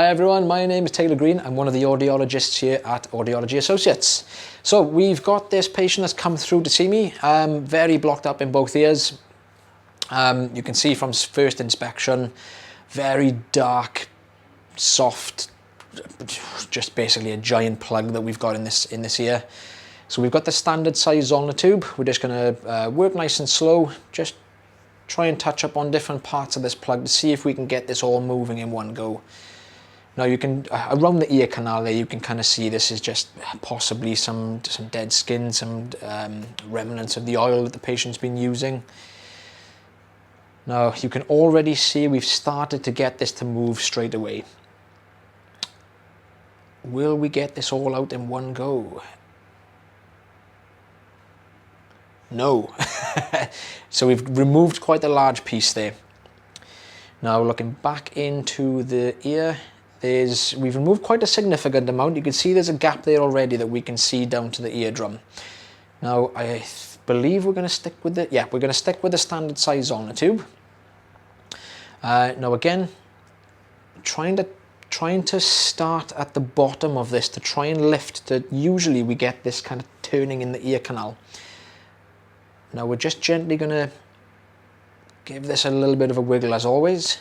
Hi everyone, my name is Taylor Green. I'm one of the audiologists here at Audiology Associates. So we've got this patient that's come through to see me, very blocked up in both ears. You can see from first inspection, very dark, soft, just basically a giant plug that we've got in this ear. So we've got the standard size on the tube. We're just going to work nice and slow, just try and touch up on different parts of this plug to see if we can get this all moving in one go. Now you can, around the ear canal there, you can kind of see this is just possibly some dead skin, some remnants of the oil that the patient's been using. Now you can already see we've started to get this to move straight away. Will we get this all out in one go? No. So we've removed quite a large piece there. Now looking back into the ear, we've removed quite a significant amount. You can see there's a gap there already that we can see down to the eardrum. Now I believe we're going to stick with we're going to stick with the standard size on the tube. Now again, trying to start at the bottom of this to try and lift. Usually we get this kind of turning in the ear canal. Now we're just gently going to give this a little bit of a wiggle as always.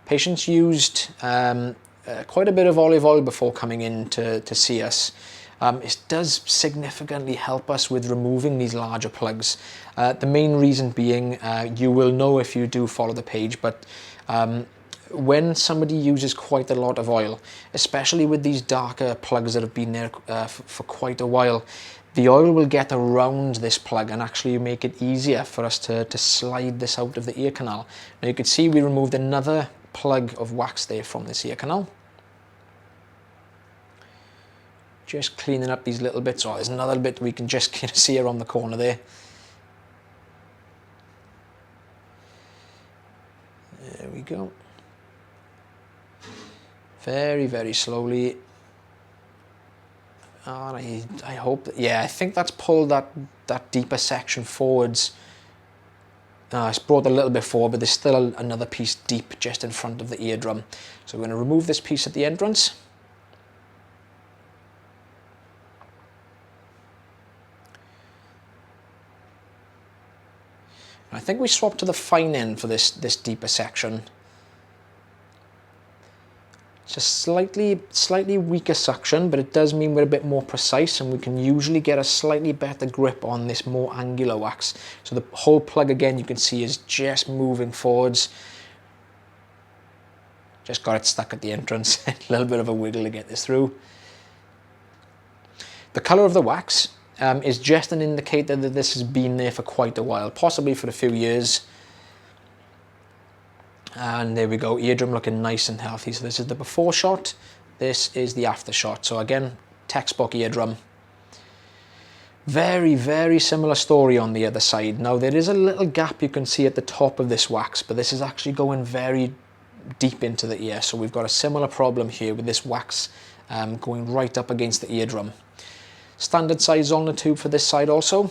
Patients used quite a bit of olive oil before coming in to see us. It does significantly help us with removing these larger plugs. The main reason being, you will know if you do follow the page, but when somebody uses quite a lot of oil, especially with these darker plugs that have been there for quite a while, the oil will get around this plug and actually make it easier for us to slide this out of the ear canal. Now you can see we removed another plug of wax there from this ear canal. Just cleaning up these little bits. Oh, there's another bit we can just kind of see around the corner there. There we go. Very, very slowly. And I hope that, yeah, I think that's pulled that deeper section forwards. It's brought a little bit forward, but there's still another piece deep just in front of the eardrum. So we're going to remove this piece at the entrance. I think we swapped to the fine end for this deeper section. It's a slightly weaker suction, but it does mean we're a bit more precise and we can usually get a slightly better grip on this more angular wax. So the whole plug again, you can see, is just moving forwards. Just got it stuck at the entrance. A little bit of a wiggle to get this through. The color of the wax is just an indicator that this has been there for quite a while, possibly for a few years. And there we go, eardrum looking nice and healthy. So this is the before shot, this is the after shot. So again, textbook eardrum. Very, very similar story on the other side. Now there is a little gap you can see at the top of this wax, but this is actually going very deep into the ear. So we've got a similar problem here with this wax going right up against the eardrum. Standard size on the tube for this side also.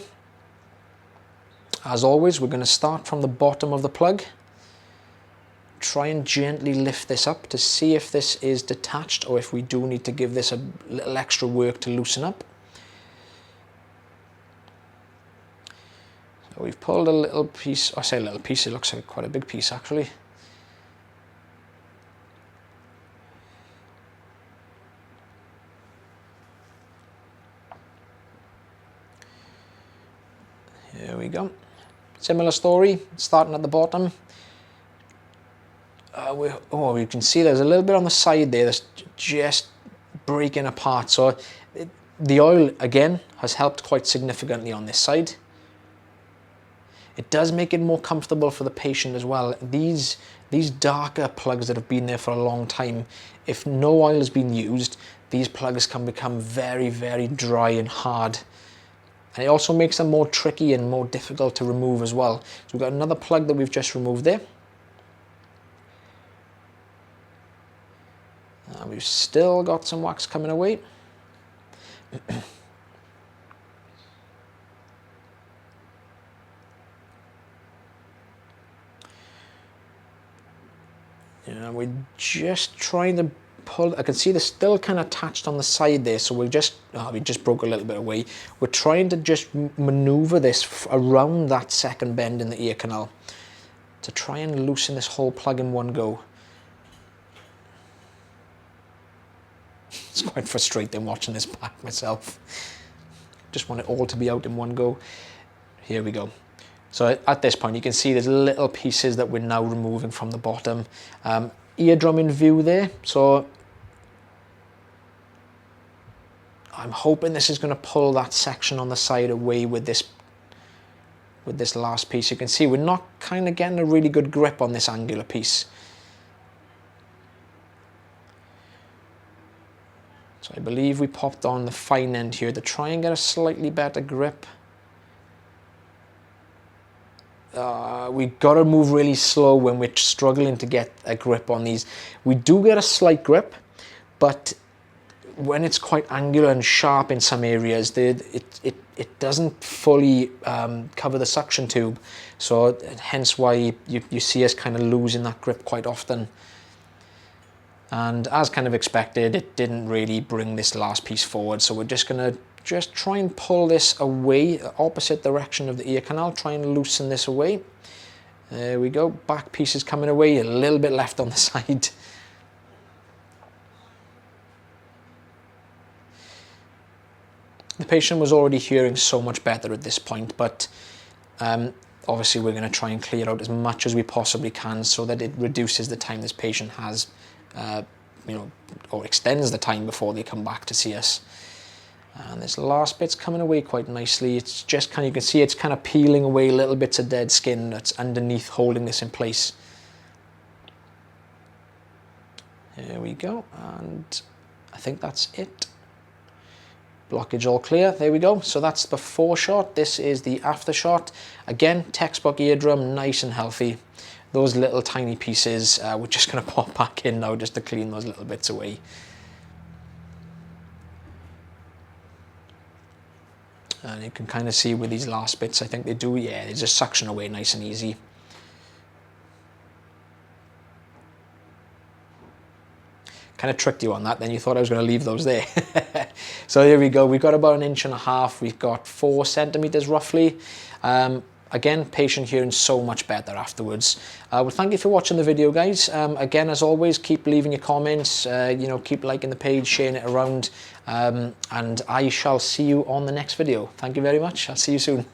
As always, we're going to start from the bottom of the plug. Try and gently lift this up to see if this is detached or if we do need to give this a little extra work to loosen up. So we've pulled a little piece, I say a little piece, it looks like quite a big piece actually. Here we go. Similar story, starting at the bottom. We can see there's a little bit on the side there that's just breaking apart. So the oil, again, has helped quite significantly on this side. It does make it more comfortable for the patient as well. These darker plugs that have been there for a long time, if no oil has been used, these plugs can become very, very dry and hard. And it also makes them more tricky and more difficult to remove as well. So we've got another plug that we've just removed there. We've still got some wax coming away. And we're just trying to pull. I can see they're still kind of attached on the side there, so we just broke a little bit away. We're trying to just maneuver this around that second bend in the ear canal to try and loosen this whole plug in one go. It's quite frustrating watching this back myself. Just want it all to be out in one go. Here we go. So at this point you can see there's little pieces that we're now removing from the bottom. Eardrum in view there, so I'm hoping this is going to pull that section on the side away with this last piece. You can see we're not kind of getting a really good grip on this angular piece. So I believe we popped on the fine end here to try and get a slightly better grip. We've got to move really slow when we're struggling to get a grip on these. We do get a slight grip, but when it's quite angular and sharp in some areas, it doesn't fully cover the suction tube. So hence why you see us kind of losing that grip quite often. And as kind of expected, it didn't really bring this last piece forward. So we're just going to try and pull this away, the opposite direction of the ear canal, try and loosen this away. There we go, back piece is coming away, a little bit left on the side. The patient was already hearing so much better at this point, but obviously we're going to try and clear out as much as we possibly can so that it reduces the time this patient has, or extends the time before they come back to see us. And this last bit's coming away quite nicely. It's just kind of, you can see it's kind of peeling away little bits of dead skin that's underneath holding this in place. There we go, and I think that's it. Blockage all clear, there we go. So that's the before shot, this is the after shot. Again, textbook eardrum, nice and healthy. Those little tiny pieces, we're just gonna pop back in now just to clean those little bits away. And you can kind of see with these last bits, I think they do, yeah, they just suction away nice and easy. Kind of tricked you on that, then you thought I was going to leave those there. So here we go, we've got about 1.5 inches, we've got 4 centimeters roughly. Again, patient hearing so much better afterwards. Well, thank you for watching the video, guys. Again, as always, keep leaving your comments, keep liking the page, sharing it around, and I shall see you on the next video. Thank you very much. I'll see you soon.